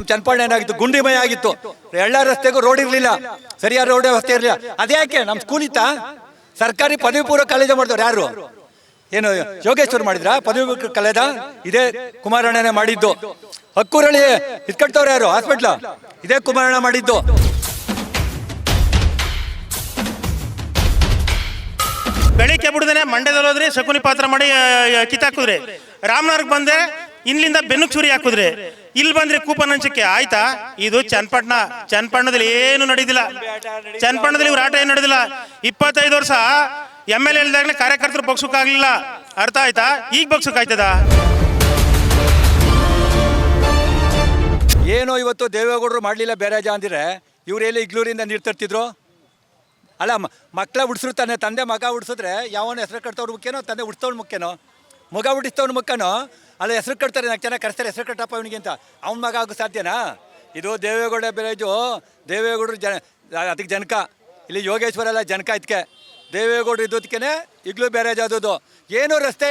ನಮ್ಮ ಚನ್ನಪಟ್ಟಣ ಏನಾಗಿತ್ತು, ಗುಂಡಿಮಯ ಆಗಿತ್ತು. ಎಲ್ಲ ರಸ್ತೆಗೂ ರೋಡ್ ಇರಲಿಲ್ಲ, ಸರಿಯಾದ ರೋಡ್ ವ್ಯವಸ್ಥೆ ಇರಲಿಲ್ಲ. ಅದ್ಯಾಕೆ ನಮ್ಮ ಸ್ಕೂಲ್ ಇತ್ತಾ? ಸರ್ಕಾರಿ ಪದವಿ ಪೂರ್ವ ಕಾಲೇಜ್ ಮಾಡಿದವ್ರು ಯಾರು? ಏನು ಯೋಗೇಶ್ವರ್ ಮಾಡಿದ್ರ ಪದವಿ ಪೂರ್ವ ಕಾಲೇಜ? ಇದೇ ಕುಮಾರಣ್ಣನೇ ಮಾಡಿದ್ದು. ಹಕ್ಕೂರಳ್ಳಿ ಇಟ್ಕಟ್ತವ್ರು ಯಾರು ಹಾಸ್ಪಿಟ್ಲ? ಇದೇ ಕುಮಾರಣ್ಣ ಮಾಡಿದ್ದು. ಬೆಳಿಗ್ಗೆ ಬಿಡದೇನೆ ಮಂಡ್ಯದಲ್ಲಿ ಹೋದ್ರಿ, ಶಕುನಿ ಪಾತ್ರ ಮಾಡಿ ಕಿತ್ತಾಕಿದ್ರಿ. ರಾಮನಗರಕ್ಕೆ ಬಂದೆ, ಇಲ್ಲಿಂದ ಬೆನ್ನು ಚೂರಿ ಹಾಕಿದ್ರಿ. ಇಲ್ಲಿ ಬಂದ್ರೆ ಕೂಪನ್ ಹಂಚಕ್ಕೆ ಆಯ್ತಾ? ಇದು ಚನ್ನಪಟ್ಟಣದಲ್ಲಿ ಏನು ನಡೆದಿಲ್ಲ. ಚನ್ನಪಟ್ಟಣದಲ್ಲಿ ಇವ್ರ ಆಟ ಏನು ನಡೆದಿಲ್ಲ. 25 ವರ್ಷ MLA ಇಲ್ದಾಗಲೇ ಕಾರ್ಯಕರ್ತರು ಬಗ್ಸಕ್ಕಾಗ್ಲಿಲ್ಲ. ಅರ್ಥ ಆಯ್ತಾ? ಈಗ ಬಗ್ಸಕ್ಕಾಯ್ತದ? ಏನೋ ಇವತ್ತು ದೇವೇಗೌಡರು ಮಾಡಲಿಲ್ಲ ಬೇರೆ ಅಂದ್ರೆ ಇವರೆಲ್ಲ ಇಗ್ಲೂರಿಂದ ನೀರು ತರ್ತಿದ್ರು. ಅಲ್ಲ, ಮಕ್ಕಳ ಉಡ್ಸಿರ್ತಾನೆ, ತಂದೆ ಮಗ ಉಡ್ಸಿದ್ರೆ ಯಾವನ ಹೆಸರು ಕಟ್ತವ್ರು ಮುಖ್ಯನೋ, ತಂದೆ ಉಡ್ಸ್ತವ್ನು ಮುಖ್ಯನೋ, ಮಗ ಉಡಿಸ್ತವ್ನು ಮುಖ್ಯನೋ? ಅಲ್ಲ, ಹೆಸರು ಕಟ್ತಾರೆ, ನಾಲ್ಕು ಜನ ಕರೆಸ್ತಾರೆ, ಹೆಸರು ಕಟ್ಟಪ್ಪ ಇವನಿಗೆ ಅಂತ. ಅವ್ನ ಮಗ ಆಗೋ ಸಾಧ್ಯನಾ? ಇದು ದೇವೇಗೌಡ ಬೆಲೆಜು. ದೇವೇಗೌಡರು ಅದಕ್ಕೆ ಜನಕ. ಇಲ್ಲಿ ಯೋಗೇಶ್ವರ ಎಲ್ಲ ಜನಕ. ಇದಕ್ಕೆ ದೇವೇಗೌಡರು ಇದ್ದದಕ್ಕೇ ಈಗಲೂ ಬೇರೆ ಆದದ್ದು. ಏನು ರಸ್ತೆ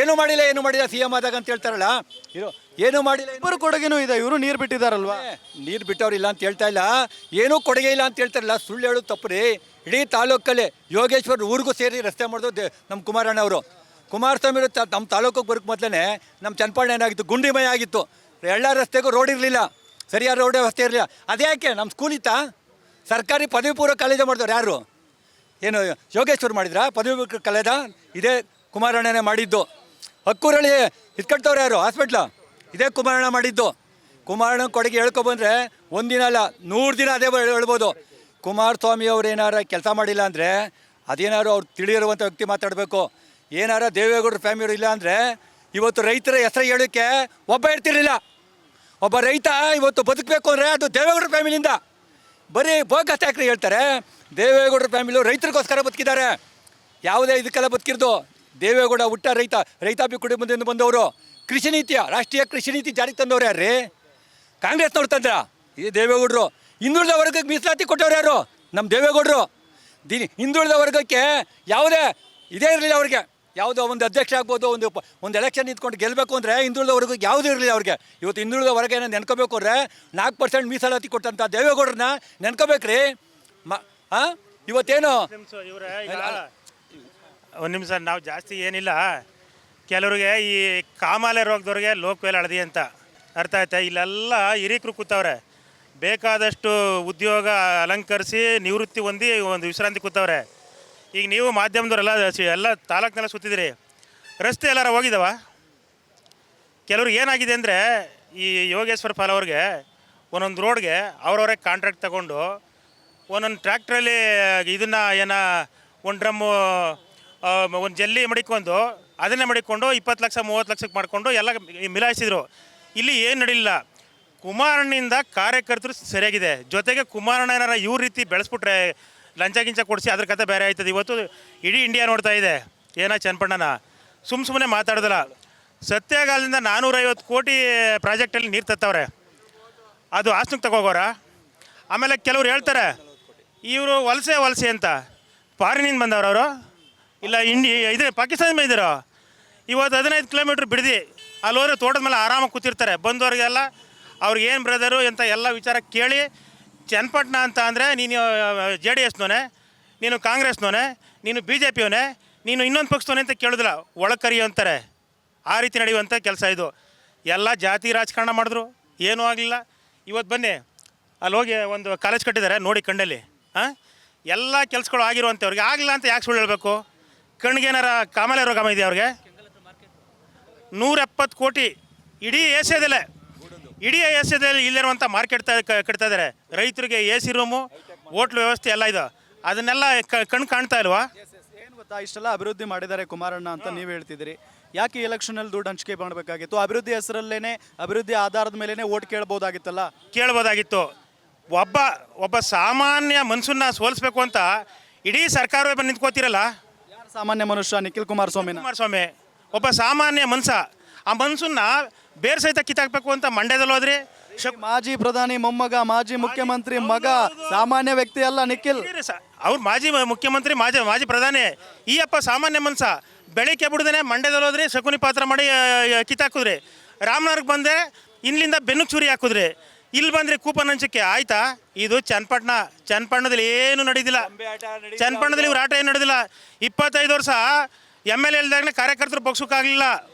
ಏನು ಮಾಡಿಲ್ಲ CM ಆದಾಗ ಅಂತ ಹೇಳ್ತಾರಲ್ಲ, ಇದು ಏನು ಮಾಡಿಲ್ಲ. ಇಬ್ಬರು ಕೊಡುಗೆನೂ ಇದೆ, ಇವರು ನೀರು ಬಿಟ್ಟಿದ್ದಾರಲ್ವಾ? ನೀರು ಬಿಟ್ಟವ್ರು ಇಲ್ಲ ಅಂತ ಹೇಳ್ತಾ ಇಲ್ಲ, ಏನೂ ಕೊಡುಗೆ ಇಲ್ಲ ಅಂತ ಹೇಳ್ತಾರಲ್ಲ, ಸುಳ್ಳು ಹೇಳೋದು ತಪ್ಪು ರೀ. ಇಡೀ ತಾಲೂಕಲ್ಲಿ ಯೋಗೇಶ್ವರ್ ಊರಿಗೂ ಸೇರಿ ರಸ್ತೆ ಮಾಡಿದ್ರು ನಮ್ಮ ಕುಮಾರಣ್ಣ ಅವರು. ಕುಮಾರಸ್ವಾಮಿ ಅವರು ನಮ್ಮ ತಾಲೂಕಿಗೆ ಬರೋಕ್ಕೆ ಮೊದಲೇ ನಮ್ಮ ಚನ್ನಪಟ್ಟಣ ಏನಾಗಿತ್ತು, ಗುಂಡಿಮಯ ಆಗಿತ್ತು. ಎಲ್ಲ ರಸ್ತೆಗೂ ರೋಡ್ ಇರಲಿಲ್ಲ, ಸರಿಯಾದ ರೋಡ್ ವ್ಯವಸ್ಥೆ ಇರಲಿಲ್ಲ. ಅದ್ಯಾಕೆ ನಮ್ಮ ಸ್ಕೂಲ್ ಇತ್ತಾ? ಸರ್ಕಾರಿ ಪದವಿ ಪೂರ್ವ ಕಾಲೇಜ ಮಾಡಿದವ್ರು ಯಾರು? ಏನು ಯೋಗೇಶ್ವರ್ ಮಾಡಿದ್ರ ಪದವಿ ಪೂರ್ವ ಕಾಲೇಜ? ಇದೇ ಕುಮಾರಣ್ಣನೇ ಮಾಡಿದ್ದು. ಹಕ್ಕೂರಳ್ಳಿ ಇಟ್ಕಟ್ತವ್ರು ಯಾರು ಹಾಸ್ಪಿಟ್ಲ? ಇದೇ ಕುಮಾರಣ್ಣ ಮಾಡಿದ್ದು. ಕುಮಾರಣ್ಣ ಕೊಡುಗೆ ಹೇಳ್ಕೊಬಂದ್ರೆ ಒಂದಿನ ಅಲ್ಲ 100 ದಿನ ಅದೇ ಹೇಳ್ಬೋದು. ಕುಮಾರಸ್ವಾಮಿ ಅವ್ರು ಏನಾರ ಕೆಲಸ ಮಾಡಿಲ್ಲ ಅಂದರೆ ಅದೇನಾರು ಅವ್ರು ತಿಳಿಯಿರುವಂಥ ವ್ಯಕ್ತಿ ಮಾತಾಡಬೇಕು. ಏನಾರ ದೇವೇಗೌಡರ ಫ್ಯಾಮಿಲಿ ಇಲ್ಲ ಅಂದರೆ ಇವತ್ತು ರೈತರ ಹೆಸರು ಹೇಳೋಕ್ಕೆ ಒಬ್ಬ ಇರ್ತಿರಲಿಲ್ಲ. ಒಬ್ಬ ರೈತ ಇವತ್ತು ಬದುಕಬೇಕು ಅಂದರೆ ಅದು ದೇವೇಗೌಡರ ಫ್ಯಾಮಿಲಿಯಿಂದ. ಬರೀ ಬೋಗಸ್ ಯಾಕ್ರಿ ಹೇಳ್ತಾರೆ? ದೇವೇಗೌಡರ ಫ್ಯಾಮಿಲಿ ರೈತರಿಗೋಸ್ಕರ ಬದುಕಿದ್ದಾರೆ. ಯಾವುದೇ ಇದಕ್ಕೆಲ್ಲ ಬದುಕಿರ್ದು ದೇವೇಗೌಡ ಹುಟ್ಟ ರೈತಾಪಿ ಕುಟುಂಬದಿಂದ ಬಂದವರು. ಕೃಷಿ ನೀತಿಯ ರಾಷ್ಟ್ರೀಯ ಕೃಷಿ ನೀತಿ ಜಾರಿಗೆ ತಂದವ್ರು ಯಾರ್ರೀ? ಕಾಂಗ್ರೆಸ್ನವ್ರು ತಂದ್ರ? ಇದು ದೇವೇಗೌಡರು. ಹಿಂದುಳಿದ ವರ್ಗಕ್ಕೆ ಮೀಸಲಾತಿ ಕೊಟ್ಟವ್ರು ಯಾರು? ನಮ್ಮ ದೇವೇಗೌಡರು. ಹಿಂದುಳಿದ ವರ್ಗಕ್ಕೆ ಯಾವುದೇ ಇದೇ ಇರಲಿಲ್ಲ ಅವ್ರಿಗೆ. ಯಾವುದೋ ಒಂದು ಅಧ್ಯಕ್ಷ ಆಗ್ಬೋದು, ಒಂದು ಎಲೆಕ್ಷನ್ ನಿಂತ್ಕೊಂಡು ಗೆಲ್ಲಬೇಕು ಅಂದರೆ ಹಿಂದುಳಿದ ವರ್ಗಕ್ಕೆ ಯಾವುದೂ ಇರಲಿಲ್ಲ ಅವ್ರಿಗೆ. ಇವತ್ತು ಹಿಂದುಳಿದ ವರ್ಗ ಏನೋ ನೆನ್ಕೋಬೇಕು ಅಂದರೆ 4% ಮೀಸಲಾತಿ ಕೊಟ್ಟಂಥ ದೇವೇಗೌಡರನ್ನ ನೆನ್ಕೋಬೇಕ್ರಿ. ಇವತ್ತೇನು ಒಂದು ನಿಮಿಷ, ನಾವು ಜಾಸ್ತಿ ಏನಿಲ್ಲ. ಕೆಲವ್ರಿಗೆ ಈ ಕಾಮಾಲೆ ರೋಗದವ್ರಿಗೆ ಲೋಕವೇಲ್ ಹಳದಿ ಅಂತ ಅರ್ಥ ಆಯ್ತಾ? ಇಲ್ಲೆಲ್ಲ ಹಿರೀಕರು ಕೂತವ್ರೆ, ಬೇಕಾದಷ್ಟು ಉದ್ಯೋಗ ಅಲಂಕರಿಸಿ ನಿವೃತ್ತಿ ಹೊಂದಿ ಒಂದು ವಿಶ್ರಾಂತಿ ಕೂತವ್ರೆ. ಈಗ ನೀವು ಮಾಧ್ಯಮದವರೆಲ್ಲ ಎಲ್ಲ ತಾಲೂಕಿನೆಲ್ಲ ಸುತ್ತಿದ್ದೀರಿ, ರಸ್ತೆ ಎಲ್ಲಾರ ಹೋಗಿದ್ದಾವ? ಕೆಲವ್ರಿಗೆ ಏನಾಗಿದೆ ಅಂದರೆ ಈ ಯೋಗೇಶ್ವರ ಪಾಲ್ ಅವ್ರಿಗೆ ಒಂದೊಂದು ರೋಡ್ಗೆ ಅವ್ರವರೇ ಕಾಂಟ್ರಾಕ್ಟ್ ತಗೊಂಡು ಒಂದೊಂದು ಟ್ರ್ಯಾಕ್ಟ್ರಲ್ಲಿ ಇದನ್ನು ಒಂದು ಡ್ರಮ್ಮು ಒಂದು ಜಲ್ಲಿ ಮಡಿಕೊಂಡು ಅದನ್ನೇ ಮಡಿಕೊಂಡು 20 ಲಕ್ಷ 30 ಲಕ್ಷಕ್ಕೆ ಮಾಡಿಕೊಂಡು ಎಲ್ಲ ಮಿಲಾಯಿಸಿದ್ರು. ಇಲ್ಲಿ ಏನು ನಡೀಲಿಲ್ಲ. ಕುಮಾರಣ್ಣಿಂದ ಕಾರ್ಯಕರ್ತರು ಸರಿಯಾಗಿದೆ. ಜೊತೆಗೆ ಕುಮಾರಣ್ಣ ಏನಾರ ಇವ್ರ ರೀತಿ ಬೆಳೆಸ್ಬಿಟ್ರೆ ಲಂಚ ಗಿಂಚ ಕೊಡಿಸಿ ಅದ್ರ ಕತೆ ಬೇರೆ ಆಯ್ತದೆ. ಇವತ್ತು ಇಡೀ ಇಂಡಿಯಾ ನೋಡ್ತಾ ಇದೆ ಚನ್ನಪಟ್ಟಣನ. ಸುಮ್ಮನೆ ಮಾತಾಡೋದಿಲ್ಲ. ಸತ್ಯಗಾಲದಿಂದ 450 ಕೋಟಿ ಪ್ರಾಜೆಕ್ಟಲ್ಲಿ ನೀರು ತತ್ತವ್ರೆ. ಅದು ಹಾಸನಕ್ಕೆ ತಗೋಗೋರ. ಆಮೇಲೆ ಕೆಲವ್ರು ಹೇಳ್ತಾರೆ ಇವರು ವಲಸೆ ಅಂತ. ಫಾರಿನಿಂದ ಬಂದವರು ಅವರು, ಇಲ್ಲ ಇದು ಪಾಕಿಸ್ತಾನದಿಂದ ಬಂದಿರೋ. ಇವತ್ತು 15 ಕಿಲೋಮೀಟ್ರ್ ಬಿಡ್ದು ಅಲ್ಲಿ ಹೋದ್ರೆ ತೋಟದ ಮೇಲೆ ಆರಾಮಾಗಿ ಕೂತಿರ್ತಾರೆ. ಬಂದವ್ರಿಗೆಲ್ಲ ಅವ್ರಿಗೆ ಏನು ಬ್ರದರು ಅಂತ ಎಲ್ಲ ವಿಚಾರ ಕೇಳಿ, ಚನ್ನಪಟ್ಟಣ ಅಂತ ಅಂದರೆ ನೀನು JDSನವನೇ, ನೀನು ಕಾಂಗ್ರೆಸ್ನವನೇ, ನೀನು BJPಯವನೇ, ನೀನು ಇನ್ನೊಂದು ಪಕ್ಷದವನೇ ಅಂತ ಕೇಳೋದಿಲ್ಲ, ಒಳಕರಿಯೋ ಅಂತಾರೆ. ಆ ರೀತಿ ನಡೆಯುವಂಥ ಕೆಲಸ ಇದು. ಎಲ್ಲ ಜಾತಿ ರಾಜಕಾರಣ ಮಾಡಿದ್ರು, ಏನೂ ಆಗಲಿಲ್ಲ. ಇವತ್ತು ಬನ್ನಿ ಅಲ್ಲಿ ಹೋಗಿ ಒಂದು ಕಾಲೇಜ್ ಕಟ್ಟಿದ್ದಾರೆ ನೋಡಿ ಕಣ್ಣಲ್ಲಿ. ಎಲ್ಲ ಕೆಲಸಗಳು ಆಗಿರುವಂಥವ್ರಿಗೆ ಆಗಲಿಲ್ಲ ಅಂತ ಯಾಕೆ ಸುಳ್ಳು ಹೇಳಬೇಕು? ಕಣ್ಗೇನಾರ ಕಾಮಾಲೆ ರೋಗ ಇದೆಯಾ ಅವ್ರಿಗೆ? 170 ಕೋಟಿ ಇಡೀ ಏಷ್ಯಾದಲ್ಲೇ ಇಲ್ಲಿರುವಂಥ ಮಾರ್ಕೆಟ್ ಕಟ್ತಾ ಇದ್ದಾರೆ. ರೈತರಿಗೆ AC ರೂಮು, ಹೋಟ್ಲು ವ್ಯವಸ್ಥೆ ಎಲ್ಲ ಇದೆ. ಅದನ್ನೆಲ್ಲ ಕಣ್ಣು ಕಾಣ್ತಾ ಇಲ್ವಾ? ಏನು ಗೊತ್ತಾ, ಇಷ್ಟೆಲ್ಲ ಅಭಿವೃದ್ಧಿ ಮಾಡಿದ್ದಾರೆ ಕುಮಾರಣ್ಣ ಅಂತ ನೀವು ಹೇಳ್ತಿದ್ದೀರಿ. ಯಾಕೆ ಎಲೆಕ್ಷನಲ್ಲಿ ದುಡ್ಡು ಹಂಚಿಕೆ ಮಾಡಬೇಕಾಗಿತ್ತು? ಅಭಿವೃದ್ಧಿ ಹೆಸರಲ್ಲೇನೆ, ಅಭಿವೃದ್ಧಿ ಆಧಾರದ ಮೇಲೇ ಓಟ್ ಕೇಳ್ಬೋದಾಗಿತ್ತು. ಒಬ್ಬ ಸಾಮಾನ್ಯ ಮನುಷ್ಯನ ಸೋಲಿಸ್ಬೇಕು ಅಂತ ಇಡೀ ಸರ್ಕಾರವೇ ಬಂದು ನಿಂತ್ಕೋತಿರಲ್ಲ. ಯಾರು ಸಾಮಾನ್ಯ ಮನುಷ್ಯ? ನಿಖಿಲ್ ಕುಮಾರಸ್ವಾಮಿ ಒಬ್ಬ ಸಾಮಾನ್ಯ ಮನುಷ್ಯ. ಆ ಮನುಷ್ಯನ ಬೇರೆ ಸಹಿತ ಕಿತ್ತಾಕ್ಬೇಕು ಅಂತ ಮಂಡ್ಯದಲ್ಲಿ ಹೋದ್ರಿ. ಮಾಜಿ ಪ್ರಧಾನಿ ಮೊಮ್ಮಗ, ಮಾಜಿ ಮುಖ್ಯಮಂತ್ರಿ ಮಗ, ಸಾಮಾನ್ಯ ವ್ಯಕ್ತಿ ಅಲ್ಲ ನಿಖಿಲ್. ಅವ್ರು ಮಾಜಿ ಮುಖ್ಯಮಂತ್ರಿ, ಮಾಜಿ ಪ್ರಧಾನಿ. ಈ ಅಪ್ಪ ಸಾಮಾನ್ಯ ಮನುಷ್ಯ. ಬೆಳಿಗ್ಗೆ ಬಿಡದೇನೆ ಮಂಡ್ಯದಲ್ಲಿ ಹೋದ್ರಿ, ಶಕುನಿ ಪಾತ್ರ ಮಾಡಿ ಕಿತ್ತಾಕಿದ್ರಿ. ರಾಮನಗರಕ್ಕೆ ಬಂದೆ, ಇಲ್ಲಿಂದ ಬೆನ್ನು ಚೂರಿ ಹಾಕಿದ್ರಿ. ಇಲ್ಲಿ ಬಂದರೆ ಕೂಪನ್ ಹಂಚಕ್ಕೆ ಆಯ್ತಾ? ಇದು ಚನ್ನಪಟ್ಟಣದಲ್ಲಿ ಏನು ನಡೆದಿಲ್ಲ. ಚನ್ನಪಟ್ಟಣದಲ್ಲಿ ಇವ್ರ ಆಟ ಏನು ನಡೆದಿಲ್ಲ. 25 ವರ್ಷ MLA ಇಲ್ದಾಗಲೇ ಕಾರ್ಯಕರ್ತರು ಬಗ್ಸೋಕ್ಕಾಗಲಿಲ್ಲ.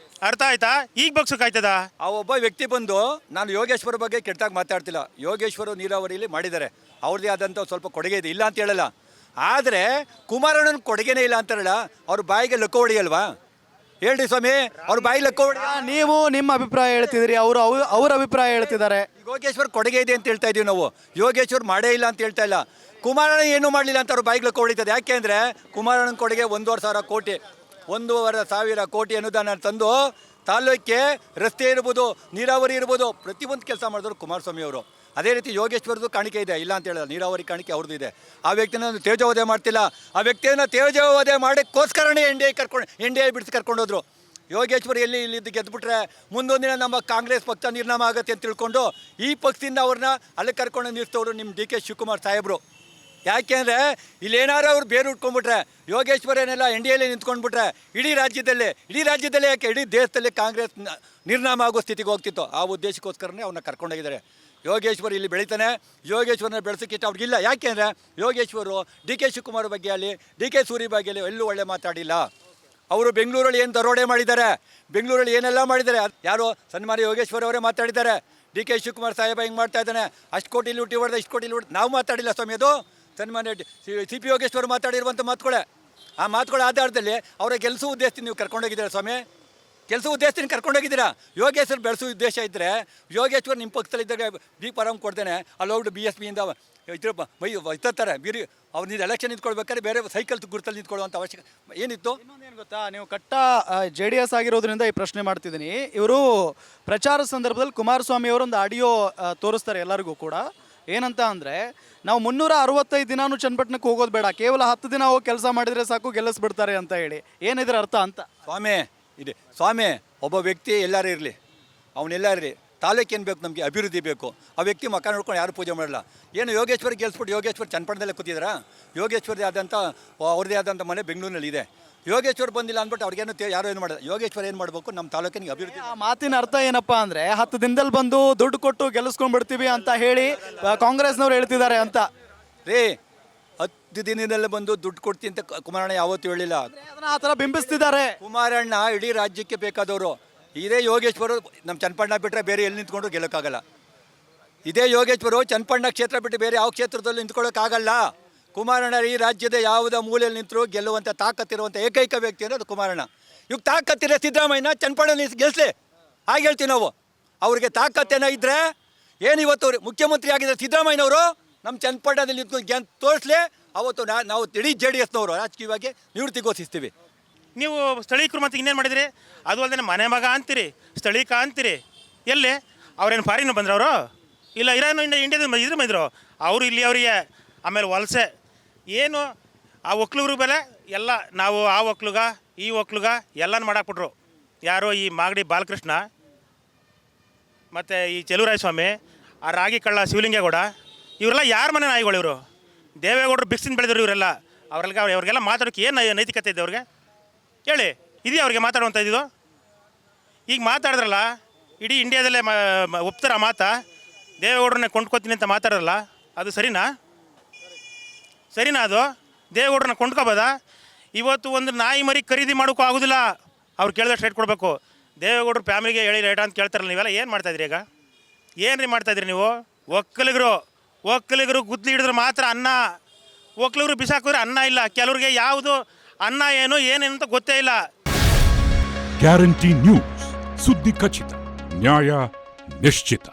ಅರ್ಥ ಆಯ್ತಾ? ಈಗ ಬಗ್ಸೋಕ್ಕಾಯ್ತದ? ಆ ಒಬ್ಬ ವ್ಯಕ್ತಿ ಬಂದು, ನಾನು ಯೋಗೇಶ್ವರ ಬಗ್ಗೆ ಕೆಟ್ಟಾಗಿ ಮಾತಾಡ್ತಿಲ್ಲ, ಯೋಗೇಶ್ವರ ನೀರಾವರಿಯಲ್ಲಿ ಮಾಡಿದ್ದಾರೆ, ಅವ್ರದ್ದೇ ಆದಂಥ ಸ್ವಲ್ಪ ಕೊಡುಗೆ ಇದೆ, ಇಲ್ಲ ಅಂತ ಹೇಳಲ್ಲ. ಆದರೆ ಕುಮಾರಣ್ಣನ ಕೊಡುಗೆನೇ ಇಲ್ಲ ಅಂತಾರಲ್ಲ, ಅವ್ರ ಬಾಯಿಗೆ ಲಕ್ಕ ಹೊಡಿಯಲ್ವಾ? ಹೇಳ್ರಿ ಸ್ವಾಮಿ, ಅವ್ರ ಬಾಯಿ ಲಕ್ಕ ಹೊಡಿ. ನೀವು ನಿಮ್ಮ ಅಭಿಪ್ರಾಯ ಹೇಳ್ತಿದ್ದೀರಿ, ಅವ್ರ ಅಭಿಪ್ರಾಯ ಹೇಳ್ತಿದ್ದಾರೆ. ಯೋಗೇಶ್ವರ್ ಕೊಡುಗೆ ಇದೆ ಅಂತ ಹೇಳ್ತಾ ಇದೀವಿ ನಾವು, ಯೋಗೇಶ್ವರ್ ಮಾಡೇ ಇಲ್ಲ ಅಂತ ಹೇಳ್ತಾ ಇಲ್ಲ. ಕುಮಾರಣ್ಣ ಏನೂ ಮಾಡಲಿಲ್ಲ ಅಂತ ಅವ್ರ ಬಾಯಿಗೆ ಲಕ್ಕ ಹೊಡಿತದೆ. ಯಾಕೆ ಅಂದರೆ ಕುಮಾರಣ್ಣನ ಕೊಡುಗೆ 1,500 ಕೋಟಿ, 1,500 ಕೋಟಿ ಅನುದಾನ ತಂದು ತಾಲೂಕಿಗೆ ರಸ್ತೆ ಇರ್ಬೋದು, ನೀರಾವರಿ ಇರ್ಬೋದು, ಪ್ರತಿಯೊಂದು ಕೆಲಸ ಮಾಡಿದ್ರು ಕುಮಾರಸ್ವಾಮಿ ಅವರು. ಅದೇ ರೀತಿ ಯೋಗೇಶ್ವರದ್ದು ಕಾಣಿಕೆ ಇದೆ, ಇಲ್ಲ ಅಂತ ಹೇಳಲ್ಲ, ನೀರಾವರಿ ಕಾಣಿಕೆ ಅವ್ರದ್ದು ಇದೆ. ಆ ವ್ಯಕ್ತಿನ ತೇಜೋವಧೆ ಮಾಡ್ತಿಲ್ಲ, ಆ ವ್ಯಕ್ತಿಯನ್ನು ತೇಜೋವಧೆ ಮಾಡೋಕ್ಕೋಸ್ಕರನೇ ಎನ್ ಡಿ ಎ ಬಿಡಿಸಿ ಕರ್ಕೊಂಡೋದ್ರು. ಯೋಗೇಶ್ವರ್ ಇಲ್ಲಿದ್ದು ಗೆದ್ದುಬಿಟ್ರೆ ಮುಂದೊಂದು ದಿನ ನಮ್ಮ ಕಾಂಗ್ರೆಸ್ ಪಕ್ಷ ನಿರ್ನಾಮ ಆಗುತ್ತೆ ಅಂತ ತಿಳ್ಕೊಂಡು ಈ ಪಕ್ಷದಿಂದ ಅವ್ರನ್ನ ಅಲ್ಲಿ ಕರ್ಕೊಂಡು ನಿಲ್ಲಿಸ್ತವ್ರು ನಿಮ್ಮ DK ಶಿವಕುಮಾರ್ ಸಾಹೇಬರು. ಯಾಕೆಂದರೆ ಇಲ್ಲೇನಾರು ಅವ್ರು ಬೇರೆ ಉಟ್ಕೊಂಡ್ಬಿಟ್ರೆ, ಯೋಗೇಶ್ವರ ಏನೆಲ್ಲ NDA ನಿಂತ್ಕೊಂಡ್ಬಿಟ್ರೆ ಇಡೀ ರಾಜ್ಯದಲ್ಲೇ ಯಾಕೆ ಇಡೀ ದೇಶದಲ್ಲಿ ಕಾಂಗ್ರೆಸ್ ನಿರ್ನಾಮ ಆಗೋ ಸ್ಥಿತಿಗೆ ಹೋಗ್ತಿತ್ತು. ಆ ಉದ್ದೇಶಕ್ಕೋಸ್ಕರನೇ ಅವ್ರನ್ನ ಕರ್ಕೊಂಡೋಗಿದ್ದಾರೆ. ಯೋಗೇಶ್ವರ್ ಇಲ್ಲಿ ಬೆಳೀತಾನೆ, ಯೋಗೇಶ್ವರನ ಬೆಳೆಸೋಕ್ಕಿಟ್ಟು ಅವ್ರಿಗಿಲ್ಲ. ಯಾಕೆಂದರೆ ಯೋಗೇಶ್ವರು DK ಶಿವಕುಮಾರ್ ಬಗ್ಗೆ ಆಗಲಿ, DK ಸೂರಿ ಬಗ್ಗೆ ಆಗಲಿ ಎಲ್ಲೂ ಒಳ್ಳೆ ಮಾತಾಡಿಲ್ಲ. ಅವರು ಬೆಂಗಳೂರಲ್ಲಿ ಏನು ದರೋಡೆ ಮಾಡಿದ್ದಾರೆ, ಬೆಂಗಳೂರಲ್ಲಿ ಏನೆಲ್ಲ ಮಾಡಿದ್ದಾರೆ, ಯಾರು ಸನ್ಮಾನ್ಯ ಯೋಗೇಶ್ವರ್ ಅವರೇ ಮಾತಾಡಿದ್ದಾರೆ. DK ಶಿವಕುಮಾರ್ ಸಾಹೇಬ ಹಿಂಗೆ ಮಾಡ್ತಾ ಇದ್ದಾನೆ, ಅಷ್ಟು ಕೋಟಿ ಲೂಟಿ ಹೊಡೆದ, ಇಷ್ಟು ಕೋಟಿ ಲೂಟಿ, ನಾವು ಮಾತಾಡಿಲ್ಲ ಸ್ವಾಮಿ. ಅದು ಸನ್ಮಾನ್ಯ CP ಯೋಗೇಶ್ವರ್ ಮಾತಾಡಿರುವಂಥ ಮಾತುಗಳೇ. ಆ ಮಾತುಗಳ ಆಧಾರದಲ್ಲಿ ಅವರ ಕೆಲಸ ಉದ್ದೇಶದಿಂದ ನೀವು ಕರ್ಕೊಂಡೋಗಿದ್ದೀರಾ ಸ್ವಾಮಿ, ಕೆಲಸ ಉದ್ದೇಶದಿಂದ ಕರ್ಕೊಂಡೋಗಿದ್ದೀರಾ. ಯೋಗೇಶ್ವರ್ ಬೆಳೆಸೋ ಉದ್ದೇಶ ಇದ್ದರೆ ಯೋಗೇಶ್ವರ್ ನಿಮ್ಮ ಪಕ್ಷದಲ್ಲಿದ್ದಾಗ ಬಿ ಪರಂ ಕೊಡ್ತೇನೆ, ಅಲ್ಲಿ ಹೋಗ್ಬಿಟ್ಟು BSP ಇಂದ ಇತ್ತಾರೆ ಬೀರಿ ಅವ್ರು ಎಲೆಕ್ಷನ್ ನಿಂತ್ಕೊಳ್ಬೇಕಾದ್ರೆ ಬೇರೆ ಸೈಕಲ್ ಗುರುತಲ್ಲಿ ನಿಂತ್ಕೊಳ್ಳುವಂಥ ಅವಶ್ಯಕ ಏನಿತ್ತು? ಇನ್ನೊಂದೇನು ಗೊತ್ತಾ, ನೀವು JDS ಆಗಿರೋದ್ರಿಂದ ಈ ಪ್ರಶ್ನೆ ಮಾಡ್ತಿದ್ದೀನಿ. ಇವರು ಪ್ರಚಾರ ಸಂದರ್ಭದಲ್ಲಿ ಕುಮಾರಸ್ವಾಮಿ ಅವರು ಒಂದು ಆಡಿಯೋ ತೋರಿಸ್ತಾರೆ ಎಲ್ಲರಿಗೂ ಕೂಡ. ಏನಂತ ಅಂದರೆ, ನಾವು 365 ದಿನಾನು ಚನ್ನಪಟ್ಟಣಕ್ಕೆ ಹೋಗೋದು ಬೇಡ, ಕೇವಲ 10 ದಿನ ಹೋಗಿ ಕೆಲಸ ಮಾಡಿದರೆ ಸಾಕು ಗೆಲ್ಲಿಸ್ಬಿಡ್ತಾರೆ ಅಂತ ಹೇಳಿ. ಏನಿದ್ರ ಅರ್ಥ ಅಂತ? ಸ್ವಾಮಿ ಒಬ್ಬ ವ್ಯಕ್ತಿ ಎಲ್ಲರೂ ಇರಲಿ, ಅವನೆಲ್ಲ ಇರಲಿ, ತಾಲೂಕೇನು ಬೇಕು, ನಮಗೆ ಅಭಿವೃದ್ಧಿ ಬೇಕು. ಆ ವ್ಯಕ್ತಿ ಮಕ್ಕ ನೋಡ್ಕೊಂಡು ಯಾರು ಪೂಜೆ ಮಾಡಲ್ಲ. ಏನು ಯೋಗೇಶ್ವರ್ ಗೆಲ್ಸ್ಬಿಟ್ಟು ಯೋಗೇಶ್ವರ್ ಚನ್ನಪಟ್ಟಣದಲ್ಲೇ ಕೂತಿದ್ದಾರಾ? ಯೋಗೇಶ್ವರದೇ ಆದಂಥ ಅವ್ರದ್ದೇ ಆದಂಥ ಮನೆ ಬೆಂಗಳೂರಿನಲ್ಲಿ ಇದೆ. ಯೋಗೇಶ್ವರ್ ಬಂದಿಲ್ಲ ಅಂದ್ಬಿಟ್ಟು ಅವ್ರಿಗೇನು ಯಾರು ಏನು ಮಾಡೋದು? ಯೋಗೇಶ್ವರ್ ಏನು ಮಾಡಬೇಕು, ನಮ್ಮ ತಾಲೂಕಿನಿಗೆ ಅಭಿವೃದ್ಧಿ. ಆ ಮಾತಿನ ಅರ್ಥ ಏನಪ್ಪ ಅಂದರೆ, 10 ದಿನದಲ್ಲಿ ಬಂದು ದುಡ್ಡು ಕೊಟ್ಟು ಗೆಲ್ಲಿಸ್ಕೊಂಡ್ಬಿಡ್ತೀವಿ ಅಂತ ಹೇಳಿ ಕಾಂಗ್ರೆಸ್ನವ್ರು ಹೇಳ್ತಿದ್ದಾರೆ ಅಂತ. 10 ದಿನದಲ್ಲೇ ಬಂದು ದುಡ್ಡು ಕೊಡ್ತೀನಿ ಅಂತ ಕುಮಾರಣ್ಣ ಯಾವತ್ತೂ ಹೇಳಿಲ್ಲ. ಅದನ್ನ ಆ ಥರ ಬಿಂಬಿಸ್ತಿದ್ದಾರೆ. ಕುಮಾರಣ್ಣ ಇಡೀ ರಾಜ್ಯಕ್ಕೆ ಬೇಕಾದವರು. ಇದೇ ಯೋಗೇಶ್ವರು ನಮ್ಮ ಚನ್ನಪಟ್ಟಣ ಬಿಟ್ಟರೆ ಬೇರೆ ಎಲ್ಲಿ ನಿಂತ್ಕೊಂಡು ಗೆಲ್ಲಕ್ಕಾಗಲ್ಲ. ಇದೇ ಯೋಗೇಶ್ವರು ಚನ್ನಪಟ್ಟಣ ಕ್ಷೇತ್ರ ಬಿಟ್ಟು ಬೇರೆ ಯಾವ ಕ್ಷೇತ್ರದಲ್ಲಿ ನಿಂತ್ಕೊಳ್ಳೋಕ್ಕಾಗಲ್ಲ. ಕುಮಾರಣ್ಣ ಈ ರಾಜ್ಯದ ಯಾವುದೇ ಮೂಲೆಯಲ್ಲಿ ನಿಂತರೂ ಗೆಲ್ಲುವಂಥ ತಾಕತ್ತಿರುವಂಥ ಏಕೈಕ ವ್ಯಕ್ತಿ ಅಂದರೆ ಅದು ಕುಮಾರಣ್ಣ. ಇವಾಗ ತಾಕತ್ತಿರೋ ಸಿದ್ದರಾಮಯ್ಯನ ಚನ್ನಪಟ್ಟಣ ಗೆಲ್ಲಿಸಿ ಹಾಗೆ ಹೇಳ್ತೀವಿ ನಾವು. ಅವ್ರಿಗೆ ತಾಕತ್ತೇನೋ ಇದ್ದರೆ ಏನು ಇವತ್ತು ಮುಖ್ಯಮಂತ್ರಿ ಆಗಿದ್ದರೆ ಸಿದ್ದರಾಮಯ್ಯನವರು ನಮ್ಮ ಚನ್ನಪಟ್ಟಣದಲ್ಲಿ ನಿಂತ್ಕೊಂಡು ತೋರಿಸ್ಲಿ, ಅವತ್ತು ನಾವು ಇಡೀ JDSನವರು ರಾಜಕೀಯವಾಗಿ ನಿವೃತ್ತಿ ಘೋಷಿಸ್ತೀವಿ. ನೀವು ಸ್ಥಳೀಕರು ಮತ್ತು ಇನ್ನೇನು ಮಾಡಿದಿರಿ? ಅದು ಅಲ್ಲದೆ ಮನೆ ಮಗ ಅಂತೀರಿ, ಸ್ಥಳೀಕ ಅಂತೀರಿ. ಎಲ್ಲಿ ಅವ್ರೇನು ಫಾರಿನ್ ಬಂದ್ರು ಅವರು? ಇಲ್ಲ ಇಂಡಿಯಾದ ಬಂದರು ಅವರು ಇಲ್ಲಿ ಅವರಿಗೆ. ಆಮೇಲೆ ವಲಸೆ ಏನು ಆ ಒಕ್ಲುಗ್ರ ಬೆಲೆ ಎಲ್ಲ ನಾವು ಆ ಒಕ್ಲುಗ ಈ ಒಕ್ಲುಗ ಎಲ್ಲನೂ ಮಾಡಾಕ್ಬಿಟ್ರು. ಯಾರೋ ಈ ಮಾಗಡಿ ಬಾಲಕೃಷ್ಣ ಮತ್ತು ಈ ಚೆಲುವರಾಯ ಸ್ವಾಮಿ, ಆ ರಾಗಿ ಕಳ್ಳ ಶಿವಲಿಂಗೇಗೌಡ, ಇವರೆಲ್ಲ ಯಾರ ಮನೆ ನಾಯಿಗಳು ಇವರು? ದೇವೇಗೌಡರು ಬಿಕ್ಸಿನ ಬೆಳೆದ್ರು ಇವರೆಲ್ಲ. ಅವ್ರಿಗೆಲ್ಲ ಮಾತಾಡೋಕ್ಕೆ ಏನು ನೈತಿಕತೆ ಇದೆ ಅವ್ರಿಗೆ? ಹೇಳಿ, ಇದೆಯಾ ಅವ್ರಿಗೆ ಮಾತಾಡುವಂಥ ಇದು? ಈಗ ಮಾತಾಡಿದ್ರಲ್ಲ, ಇಡೀ ಇಂಡಿಯಾದಲ್ಲೇ ಒಪ್ತಾರ ಮಾತಾ? ದೇವೇಗೌಡರನ್ನೇ ಕೊಂಡ್ಕೊತೀನಿ ಅಂತ ಮಾತಾಡೋಲ್ಲ, ಅದು ಸರಿನಾ? ಅದು ದೇವೇಗೌಡರನ್ನ ಕೊಂಡ್ಕೋಬೋದಾ? ಇವತ್ತು ಒಂದು ನಾಯಿ ಮರಿ ಖರೀದಿ ಮಾಡೋಕ್ಕೂ ಆಗೋದಿಲ್ಲ. ಅವ್ರು ಕೇಳಿದಷ್ಟು ರೇಟ್ ಕೊಡಬೇಕು. ದೇವೇಗೌಡರು ಫ್ಯಾಮಿಲಿಗೆ ಹೇಳಿ ರೇಟ್ ಅಂತ ಕೇಳ್ತಾರಲ್ಲ. ನೀವೆಲ್ಲ ಏನು ಮಾಡ್ತಾಯಿದ್ರಿ ಈಗ? ಏನು ರೀ ಮಾಡ್ತಾಯಿದ್ರಿ ನೀವು? ಒಕ್ಕಲಿಗರು ಗುದ್ಲಿ ಹಿಡಿದ್ರೆ ಮಾತ್ರ ಅನ್ನ, ಒಕ್ಕಲಿಗರು ಬಿಸಾಕಿದ್ರೆ ಅನ್ನ ಇಲ್ಲ. ಕೆಲವ್ರಿಗೆ ಯಾವುದು ಅನ್ನ ಏನು ಅಂತ ಗೊತ್ತೇ ಇಲ್ಲ. ಗ್ಯಾರಂಟಿ ನ್ಯೂಸ್, ಸುದ್ದಿ ಖಚಿತ, ನ್ಯಾಯ ನಿಶ್ಚಿತ.